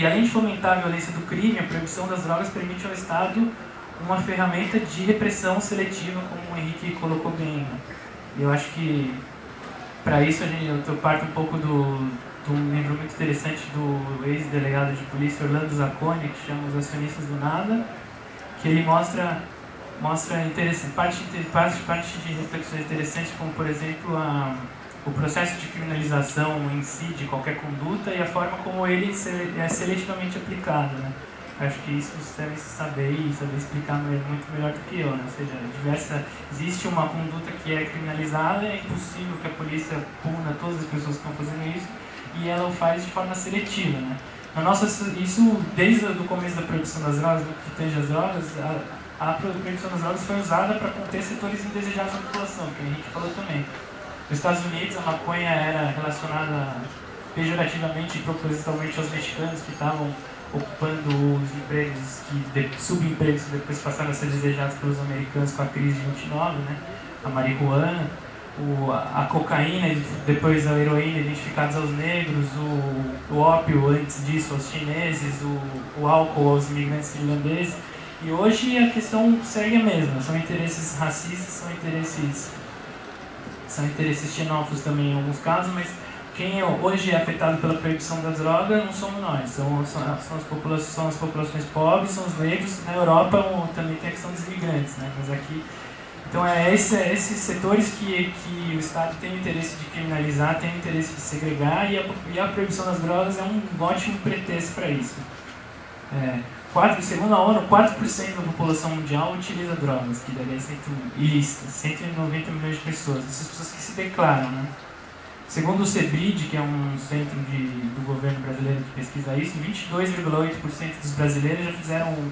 E além de fomentar a violência do crime, a proibição das drogas permite ao Estado uma ferramenta de repressão seletiva, como o Henrique colocou bem, né? E eu acho que, para isso, eu parto um pouco de um livro muito interessante do ex-delegado de polícia Orlando Zacconi, que chama Os Acionistas do Nada, que ele mostra parte de reflexões interessantes, como, por exemplo, o processo de criminalização em si de qualquer conduta e a forma como ele é seletivamente aplicado, né? Acho que isso você deve saber e saber explicar muito melhor do que eu, né? Ou seja, existe uma conduta que é criminalizada, é impossível que a polícia puna todas as pessoas que estão fazendo isso, e ela o faz de forma seletiva, né? Isso, desde o começo da proibição das drogas, do que tange as drogas, a proibição das drogas foi usada para conter setores indesejados da população, que o Henrique falou também. Nos Estados Unidos, a maconha era relacionada pejorativamente e propositalmente aos mexicanos que estavam ocupando os empregos, subempregos que depois passaram a ser desejados pelos americanos com a crise de 29, né? A marihuana, a cocaína e depois a heroína identificados aos negros, o ópio antes disso aos chineses, o álcool aos imigrantes irlandeses. E hoje a questão segue a mesma, são interesses racistas, são interesses xenófobos também em alguns casos, mas quem hoje é afetado pela proibição da droga não somos nós, são as populações pobres, são os negros. Na Europa também tem a questão dos imigrantes, né? Mas aqui, então esses setores que o Estado tem o interesse de criminalizar, tem o interesse de segregar, e a proibição das drogas é um ótimo pretexto para isso. Segundo a ONU, 4% da população mundial utiliza drogas, que daria 190 milhões de pessoas, essas pessoas que se declaram, né? Segundo o CEBRID, que é um centro do governo brasileiro que pesquisa isso, 22,8% dos brasileiros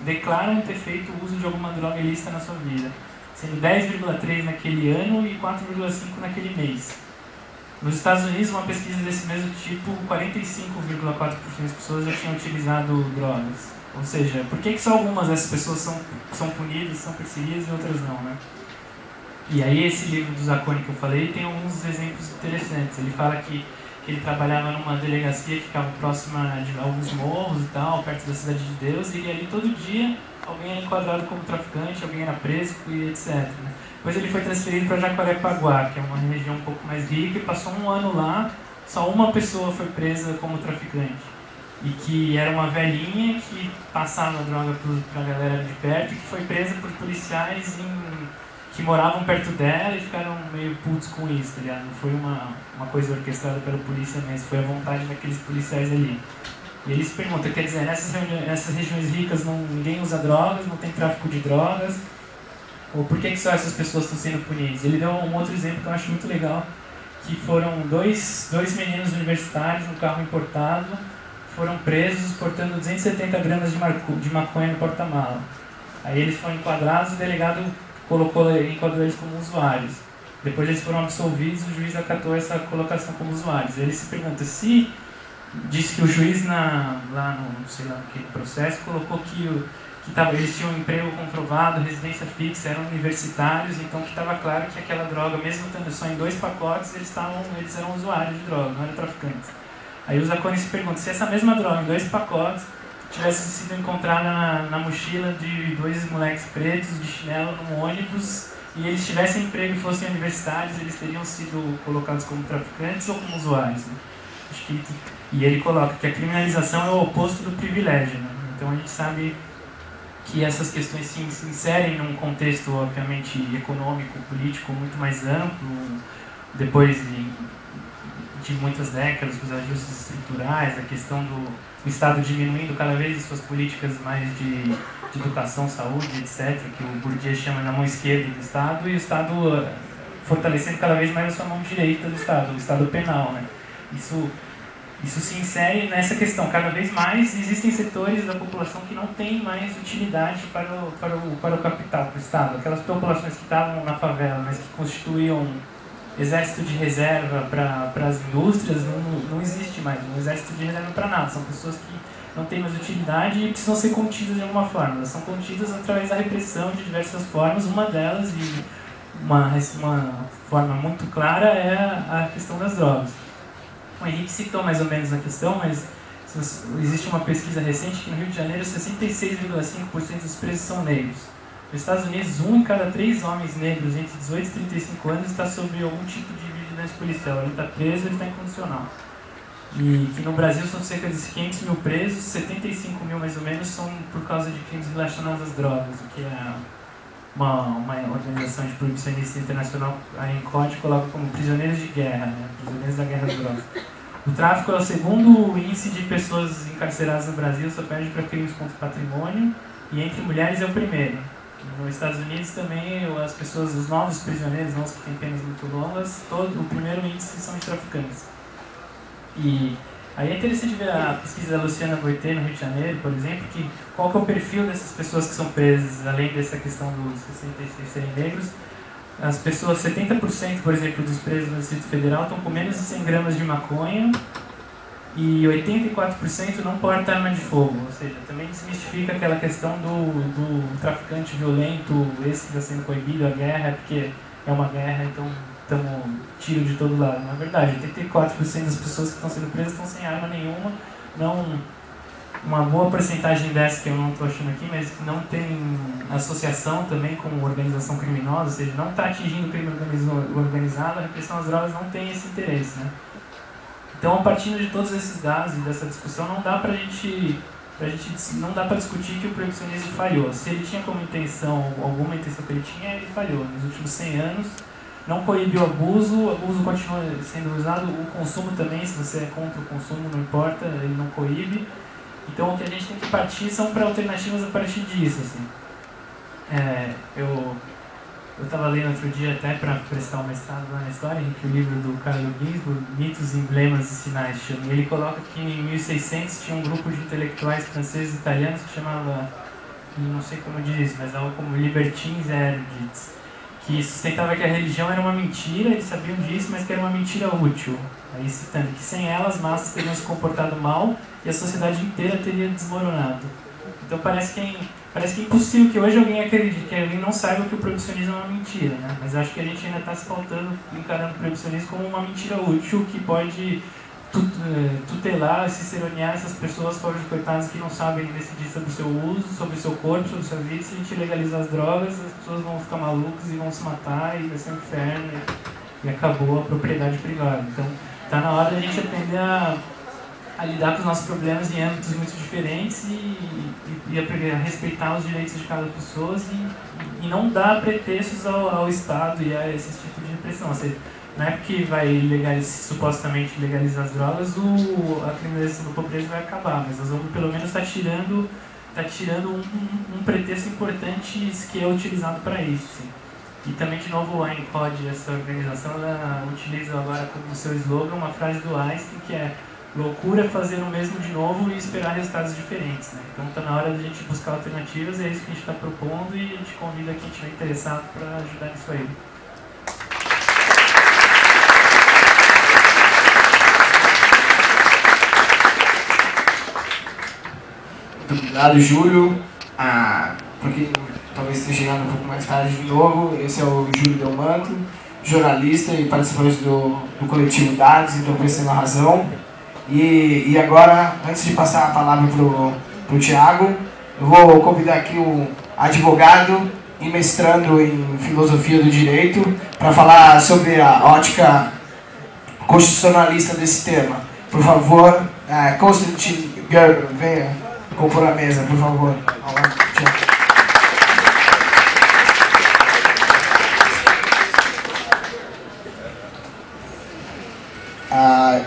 declaram ter feito uso de alguma droga ilícita na sua vida, sendo 10,3% naquele ano e 4,5% naquele mês. Nos Estados Unidos, uma pesquisa desse mesmo tipo, 45,4% das pessoas já tinham utilizado drogas. Ou seja, por que só algumas dessas pessoas são punidas, são perseguidas e outras não, né? E aí esse livro do Zacconi que eu falei tem alguns exemplos interessantes. Ele fala que ele trabalhava numa delegacia que ficava próxima de alguns morros e tal, perto da Cidade de Deus, e ali todo dia alguém era enquadrado como traficante, alguém era preso e etc, né? Depois ele foi transferido para Jacarepaguá, que é uma região um pouco mais rica, e passou um ano lá, só uma pessoa foi presa como traficante. E que era uma velhinha que passava droga para a galera de perto, e que foi presa por policiais que moravam perto dela e ficaram meio putos com isso, tá ligado? Não foi uma coisa orquestrada pela polícia mesmo, foi a vontade daqueles policiais ali. E ele se pergunta, quer dizer, nessas regiões ricas ninguém usa drogas, não tem tráfico de drogas, ou por que só essas pessoas estão sendo punidas? Ele deu um outro exemplo que eu acho muito legal, que foram dois meninos universitários no carro importado, foram presos portando 270 gramas de maconha no porta-mala. Aí eles foram enquadrados e o delegado enquadrou eles como usuários. Depois eles foram absolvidos, o juiz acatou essa colocação como usuários. Ele se pergunta se disse que o juiz lá no processo colocou que eles tinham um emprego comprovado, residência fixa, eram universitários, então que estava claro que aquela droga, mesmo estando só em 2 pacotes, eles eram usuários de droga, não eram traficantes. Aí o Zacconi se pergunta se essa mesma droga, em 2 pacotes, tivesse sido encontrada na mochila de 2 moleques pretos de chinelo num ônibus, e eles tivessem emprego e fossem universitários, eles teriam sido colocados como traficantes ou como usuários, né? E ele coloca que a criminalização é o oposto do privilégio, né? Então a gente sabe que essas questões se inserem num contexto, obviamente, econômico, político muito mais amplo, depois de muitas décadas, com os ajustes estruturais, a questão do Estado diminuindo cada vez as suas políticas mais de educação, saúde, etc., que o Bourdieu chama na mão esquerda do Estado, e o Estado fortalecendo cada vez mais a sua mão direita do Estado, o Estado penal, né? Isso se insere nessa questão. Cada vez mais existem setores da população que não têm mais utilidade para o capital, para o Estado. Aquelas populações que estavam na favela, mas que constituíam exército de reserva para as indústrias, não existe mais. Um exército de reserva para nada. São pessoas que não têm mais utilidade e precisam ser contidas de alguma forma. Elas são contidas através da repressão de diversas formas. Uma delas, e uma forma muito clara, é a questão das drogas. O Henrique citou mais ou menos a questão, mas Existe uma pesquisa recente que no Rio de Janeiro 66,5% dos presos são negros. Nos Estados Unidos, 1 em cada 3 homens negros entre 18 e 35 anos está sob algum tipo de vigilância policial. Ele está preso, ele está incondicional. E que no Brasil são cerca de 500 mil presos, 75 mil mais ou menos são por causa de crimes relacionados às drogas, o que é uma organização de proibicionista internacional, a ENCODE coloca como prisioneiros de guerra, né? Prisioneiros da guerra às drogas. O tráfico é o segundo índice de pessoas encarceradas no Brasil, só perde para crimes contra o patrimônio, e entre mulheres é o primeiro. Nos Estados Unidos também, as pessoas, os novos prisioneiros, não os que têm penas muito longas, o primeiro índice são os traficantes. E aí é interessante ver a pesquisa da Luciana Boitê no Rio de Janeiro, por exemplo, que qual que é o perfil dessas pessoas que são presas, além dessa questão dos 66 serem negros. As pessoas, 70%, por exemplo, dos presos no Distrito Federal estão com menos de 100 gramas de maconha e 84% não porta arma de fogo. Ou seja, também desmistifica aquela questão do traficante violento, esse que está sendo proibido, a guerra, porque é uma guerra, então estamos tiro de todo lado. Não é verdade, 84% das pessoas que estão sendo presas estão sem arma nenhuma, não... Uma boa porcentagem dessa, que eu não estou achando aqui, mas que não tem associação também com organização criminosa, ou seja, não está atingindo o crime organizado, a repressão às drogas não tem esse interesse, né? Então, a partir de todos esses dados e dessa discussão, não dá para discutir que o proibicionismo falhou. Se ele tinha como intenção, alguma intenção que ele tinha, ele falhou. Nos últimos 100 anos, não coibiu o abuso continua sendo usado, o consumo também, se você é contra o consumo, não importa, ele não coíbe. Então, o que a gente tem que partir são para alternativas a partir disso, assim. Eu estava lendo outro dia, até para prestar um mestrado lá na história, que o livro do Carlo Ginzburg, Mitos, Emblemas e Sinais, chama. E ele coloca que em 1600 tinha um grupo de intelectuais franceses e italianos que chamava, não sei como diz, mas algo como libertins erudites, que sustentava que a religião era uma mentira, eles sabiam disso, mas que era uma mentira útil. Aí citando que sem ela as massas teriam se comportado mal e a sociedade inteira teria desmoronado. Então parece que é impossível que hoje alguém acredite, que alguém não saiba que o proibicionismo é uma mentira, né? Mas acho que a gente ainda está se pautando, encarando o proibicionismo como uma mentira útil que pode tutelar, ciceronear essas pessoas, pobres coitadas que não sabem decidir sobre o seu uso, sobre o seu corpo, sobre a sua vida. Se a gente legalizar as drogas, as pessoas vão ficar malucas e vão se matar e vai ser um inferno e acabou a propriedade privada. Então está na hora de a gente aprender a lidar com os nossos problemas em âmbitos muito diferentes e aprender a respeitar os direitos de cada pessoa e não dar pretextos ao Estado e a esse tipo de repressão. Ou seja, não é porque vai supostamente legalizar as drogas, a criminalização da pobreza vai acabar, mas nós vamos pelo menos estar tirando um pretexto importante que é utilizado para isso. Sim. E também, de novo, a ENCODE, essa organização, ela utiliza agora como seu slogan uma frase do Einstein que é: loucura é fazer o mesmo de novo e esperar resultados diferentes, né? Então está na hora de a gente buscar alternativas, é isso que a gente está propondo e a gente convida quem estiver interessado para ajudar nisso aí. Muito obrigado, Júlio. Para quem talvez esteja chegando um pouco mais tarde de novo, esse é o Júlio Delmanto, jornalista e participante do coletivo Dados, então Pensando a Razão. E agora, antes de passar a palavra para o Thiago, eu vou convidar aqui o advogado e mestrando em filosofia do direito para falar sobre a ótica constitucionalista desse tema. Por favor, Konstantin Gerber, venha compor a mesa, por favor.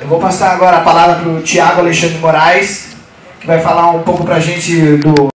Eu vou passar agora a palavra para o Thiago Alexandre Moraes, que vai falar um pouco para a gente do